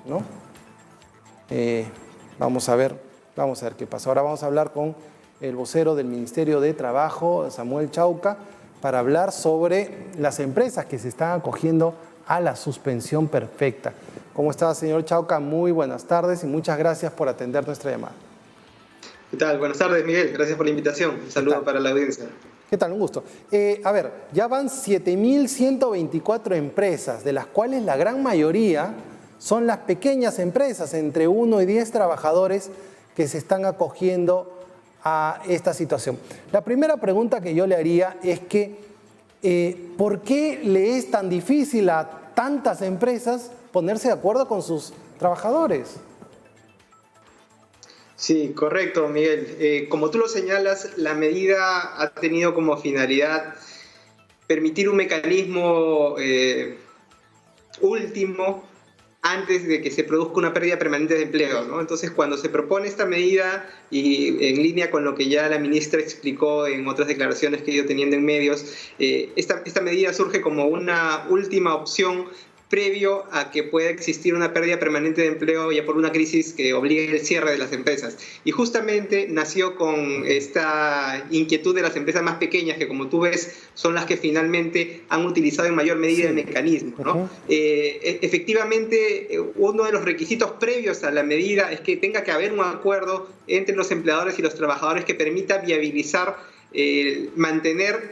¿no? Vamos a ver qué pasa. Ahora vamos a hablar con el vocero del Ministerio de Trabajo, Samuel Chauca, para hablar sobre las empresas que se están acogiendo a la suspensión perfecta. ¿Cómo está, señor Chauca? Muy buenas tardes y muchas gracias por atender nuestra llamada. ¿Qué tal? Buenas tardes, Miguel. Gracias por la invitación. Un saludo para la audiencia. ¿Qué tal? Un gusto. A ver, ya van 7.124 empresas, de las cuales la gran mayoría son las pequeñas empresas, entre 1 y 10 trabajadores que se están acogiendo a esta situación. La primera pregunta que yo le haría es que, ¿por qué le es tan difícil a tantas empresas ponerse de acuerdo con sus trabajadores? Sí, correcto, Miguel. Como tú lo señalas, la medida ha tenido como finalidad permitir un mecanismo último antes de que se produzca una pérdida permanente de empleo, ¿no? Entonces, cuando se propone esta medida, y en línea con lo que ya la ministra explicó en otras declaraciones que he ido teniendo en medios, esta medida surge como una última opción previo a que pueda existir una pérdida permanente de empleo ya por una crisis que obligue el cierre de las empresas. Y justamente nació con esta inquietud de las empresas más pequeñas, que como tú ves son las que finalmente han utilizado en mayor medida el mecanismo, ¿no? Efectivamente, uno de los requisitos previos a la medida es que tenga que haber un acuerdo entre los empleadores y los trabajadores que permita viabilizar, mantener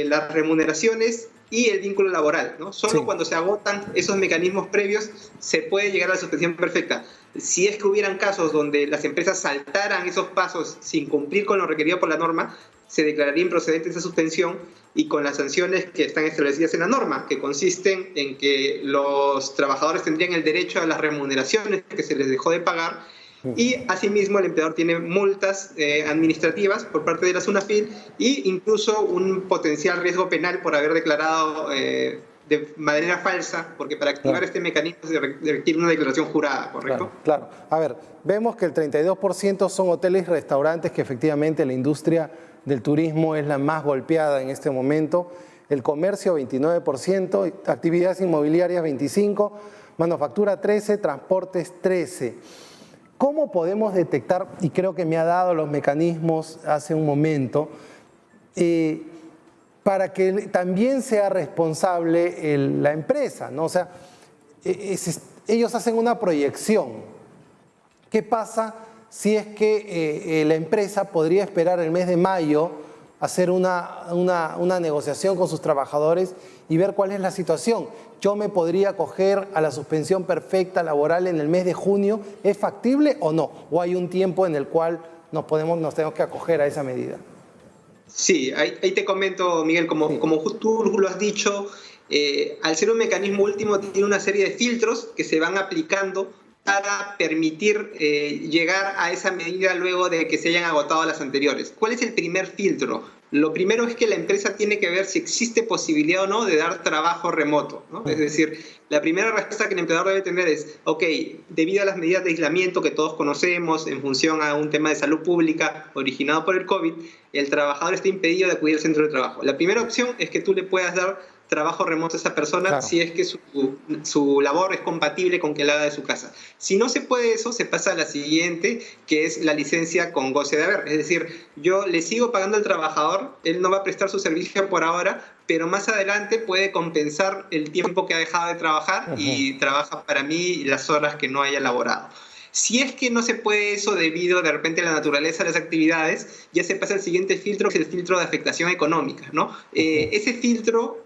las remuneraciones y el vínculo laboral, ¿no? Solo cuando se agotan esos mecanismos previos se puede llegar a la suspensión perfecta. Si es que hubieran casos donde las empresas saltaran esos pasos sin cumplir con lo requerido por la norma, se declararía improcedente esa suspensión, y con las sanciones que están establecidas en la norma, que consisten en que los trabajadores tendrían el derecho a las remuneraciones que se les dejó de pagar. Y asimismo el empleador tiene multas administrativas por parte de la SUNAFIL e incluso un potencial riesgo penal por haber declarado de manera falsa, porque para activar este mecanismo se requiere una declaración jurada, ¿correcto? Claro. A ver, vemos que el 32% son hoteles y restaurantes, que efectivamente la industria del turismo es la más golpeada en este momento. El comercio 29%, actividades inmobiliarias 25%, manufactura 13%, transportes 13%. ¿Cómo podemos detectar, y creo que me ha dado los mecanismos hace un momento, para que también sea responsable la empresa, ¿no? O sea, ellos hacen una proyección. ¿Qué pasa si es que la empresa podría esperar el mes de mayo, hacer una negociación con sus trabajadores y ver cuál es la situación? ¿Yo me podría acoger a la suspensión perfecta laboral en el mes de junio? ¿Es factible o no? ¿O hay un tiempo en el cual nos tenemos que acoger a esa medida? Sí, ahí te comento, Miguel, como tú lo has dicho, al ser un mecanismo último tiene una serie de filtros que se van aplicando para permitir llegar a esa medida luego de que se hayan agotado las anteriores. ¿Cuál es el primer filtro? Lo primero es que la empresa tiene que ver si existe posibilidad o no de dar trabajo remoto, ¿no? Es decir, la primera respuesta que el empleador debe tener es, ok, debido a las medidas de aislamiento que todos conocemos en función a un tema de salud pública originado por el COVID, el trabajador está impedido de acudir al centro de trabajo. La primera opción es que tú le puedas dar trabajo remoto a esa persona, si es que su labor es compatible con que la haga de su casa. Si no se puede eso, se pasa a la siguiente, que es la licencia con goce de haber. Es decir, yo le sigo pagando al trabajador, él no va a prestar su servicio por ahora, pero más adelante puede compensar el tiempo que ha dejado de trabajar y trabaja para mí las horas que no haya laborado. Si es que no se puede eso debido de repente a la naturaleza de las actividades, ya se pasa al siguiente filtro, que es el filtro de afectación económica, ¿no? Ese filtro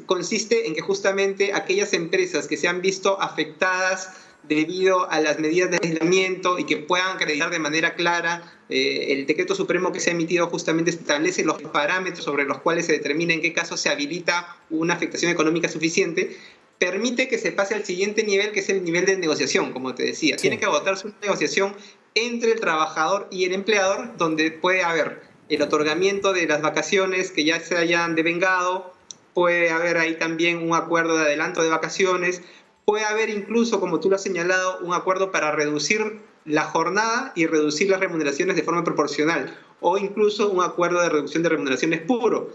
consiste en que justamente aquellas empresas que se han visto afectadas debido a las medidas de aislamiento y que puedan acreditar de manera clara, el decreto supremo que se ha emitido justamente establece los parámetros sobre los cuales se determina en qué caso se habilita una afectación económica suficiente, permite que se pase al siguiente nivel, que es el nivel de negociación, como te decía. Tiene que agotarse una negociación entre el trabajador y el empleador, donde puede haber el otorgamiento de las vacaciones que ya se hayan devengado, puede haber ahí también un acuerdo de adelanto de vacaciones, puede haber incluso, como tú lo has señalado, un acuerdo para reducir la jornada y reducir las remuneraciones de forma proporcional, o incluso un acuerdo de reducción de remuneraciones puro.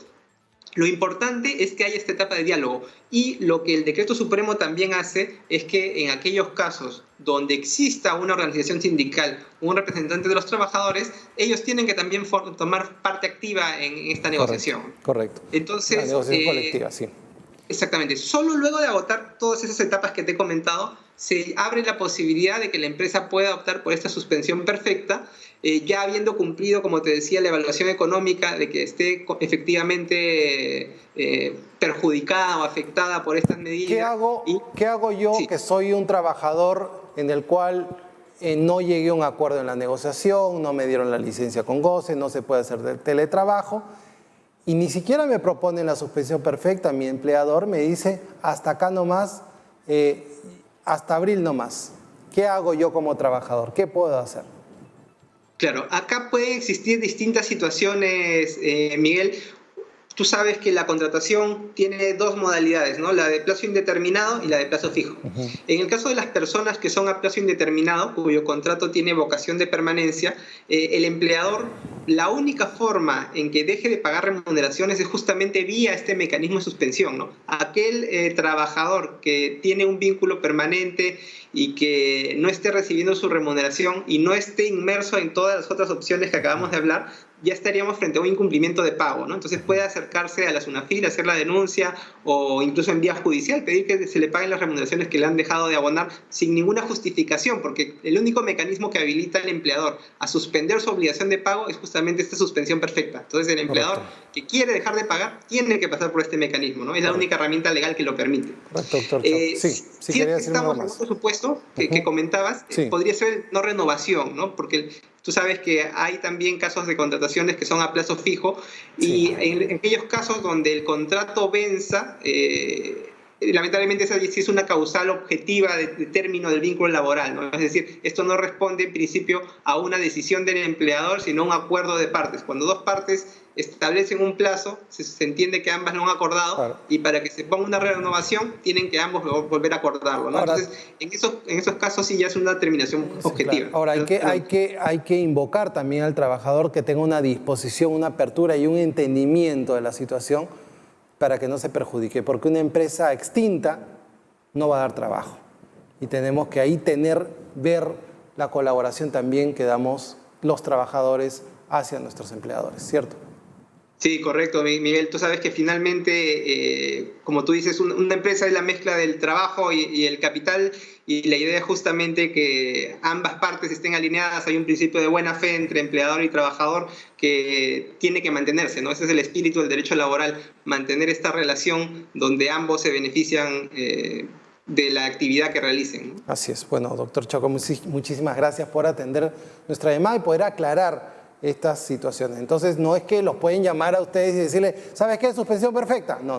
Lo importante es que haya esta etapa de diálogo, y lo que el Decreto Supremo también hace es que en aquellos casos donde exista una organización sindical, un representante de los trabajadores, ellos tienen que también tomar parte activa en esta negociación. Correcto. Entonces, la negociación colectiva, sí. Exactamente. Solo luego de agotar todas esas etapas que te he comentado, se abre la posibilidad de que la empresa pueda optar por esta suspensión perfecta, ya habiendo cumplido, como te decía, la evaluación económica de que esté efectivamente perjudicada o afectada por estas medidas. ¿Qué hago yo, sí, que soy un trabajador en el cual no llegué a un acuerdo en la negociación, no me dieron la licencia con goce, no se puede hacer teletrabajo? Y ni siquiera me proponen la suspensión perfecta. Mi empleador me dice, hasta acá nomás, hasta abril nomás. ¿Qué hago yo como trabajador? ¿Qué puedo hacer? Claro, acá pueden existir distintas situaciones, Miguel. Tú sabes que la contratación tiene dos modalidades, ¿no? La de plazo indeterminado y la de plazo fijo. En el caso de las personas que son a plazo indeterminado, cuyo contrato tiene vocación de permanencia, el empleador, la única forma en que deje de pagar remuneraciones es justamente vía este mecanismo de suspensión, ¿no? Aquel trabajador que tiene un vínculo permanente y que no esté recibiendo su remuneración y no esté inmerso en todas las otras opciones que acabamos de hablar, ya estaríamos frente a un incumplimiento de pago, ¿no? Entonces puede acercarse a la SUNAFIL, hacer la denuncia o incluso en vía judicial pedir que se le paguen las remuneraciones que le han dejado de abonar sin ninguna justificación, porque el único mecanismo que habilita al empleador a suspender su obligación de pago es justamente esta suspensión perfecta. Entonces el empleador que quiere dejar de pagar tiene que pasar por este mecanismo, ¿no? Es la única herramienta legal que lo permite. Correcto, doctor. Sí, quería decir algo más. Por supuesto, que comentabas, podría ser no renovación, ¿no? Porque tú sabes que hay también casos de contrataciones que son a plazo fijo, y en aquellos casos donde el contrato venza, lamentablemente esa sí es una causal objetiva de término del vínculo laboral, ¿no? Es decir, esto no responde en principio a una decisión del empleador, sino a un acuerdo de partes. Cuando dos partes establecen un plazo, se entiende que ambas lo han acordado, claro, y para que se ponga una renovación tienen que ambos volver a acordarlo, ¿no? Ahora, entonces, en esos casos sí ya es una terminación objetiva. Claro. Ahora, hay que invocar también al trabajador que tenga una disposición, una apertura y un entendimiento de la situación para que no se perjudique, porque una empresa extinta no va a dar trabajo. Y tenemos que ahí ver la colaboración también que damos los trabajadores hacia nuestros empleadores, ¿cierto? Sí, correcto, Miguel. Tú sabes que finalmente, como tú dices, una empresa es la mezcla del trabajo y el capital, y la idea es justamente que ambas partes estén alineadas. Hay un principio de buena fe entre empleador y trabajador que tiene que mantenerse, ¿no? Ese es el espíritu del derecho laboral, mantener esta relación donde ambos se benefician de la actividad que realicen, ¿no? Así es. Bueno, doctor Chacón, muchísimas gracias por atender nuestra llamada y poder aclarar estas situaciones. Entonces, no es que los pueden llamar a ustedes y decirle, ¿sabes qué? Suspensión perfecta. No.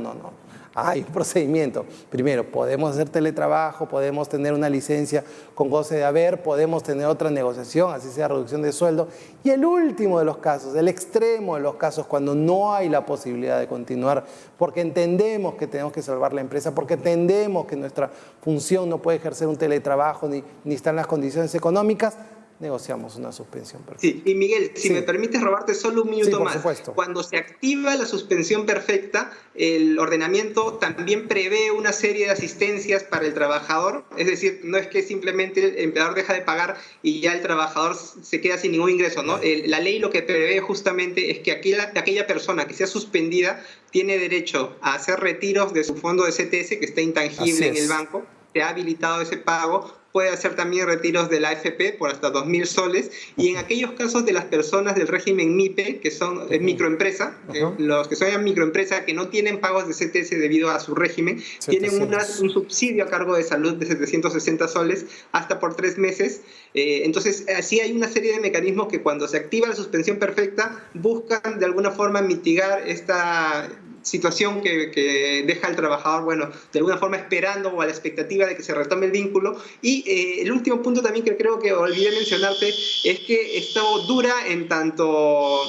Hay un procedimiento. Primero, podemos hacer teletrabajo, podemos tener una licencia con goce de haber, podemos tener otra negociación, así sea reducción de sueldo. Y el último de los casos, el extremo de los casos, cuando no hay la posibilidad de continuar, porque entendemos que tenemos que salvar la empresa, porque entendemos que nuestra función no puede ejercer un teletrabajo ni están las condiciones económicas, negociamos una suspensión perfecta. Sí, y Miguel, si me permites robarte solo un minuto más. Supuesto. Cuando se activa la suspensión perfecta, el ordenamiento también prevé una serie de asistencias para el trabajador. Es decir, no es que simplemente el empleador deja de pagar y ya el trabajador se queda sin ningún ingreso, ¿no? La ley lo que prevé justamente es que aquella persona que sea suspendida tiene derecho a hacer retiros de su fondo de CTS, que está intangible en el banco. Se ha habilitado ese pago. Puede hacer también retiros de la AFP por hasta 2.000 soles, y en aquellos casos de las personas del régimen MIPE, que son microempresa, los que son microempresa que no tienen pagos de CTS debido a su régimen, tienen un subsidio a cargo de salud de 760 soles hasta por 3 meses. Entonces, así hay una serie de mecanismos que cuando se activa la suspensión perfecta buscan de alguna forma mitigar esta situación que deja al trabajador, bueno, de alguna forma esperando o a la expectativa de que se retome el vínculo. Y el último punto también que creo que olvidé mencionarte es que esto dura en tanto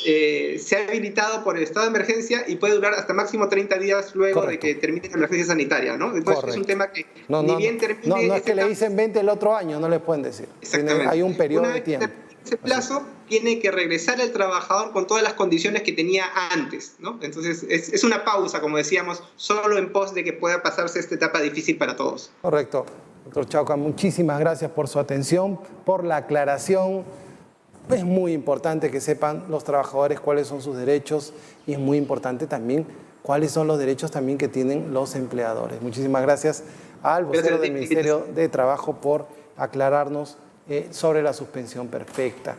se ha habilitado por el estado de emergencia y puede durar hasta máximo 30 días luego de que termine la emergencia sanitaria, ¿no? Entonces es un tema que ni bien termine... No es que le dicen 20 el otro año, no les pueden decir. Exactamente. Hay un periodo de tiempo. ese plazo, tiene que regresar el trabajador con todas las condiciones que tenía antes, ¿no? Entonces, es una pausa, como decíamos, solo en pos de que pueda pasarse esta etapa difícil para todos. Correcto. Doctor Chauca, muchísimas gracias por su atención, por la aclaración. Es muy importante que sepan los trabajadores cuáles son sus derechos y es muy importante también cuáles son los derechos también que tienen los empleadores. Muchísimas gracias al vocero del Ministerio de Trabajo por aclararnos sobre la suspensión perfecta.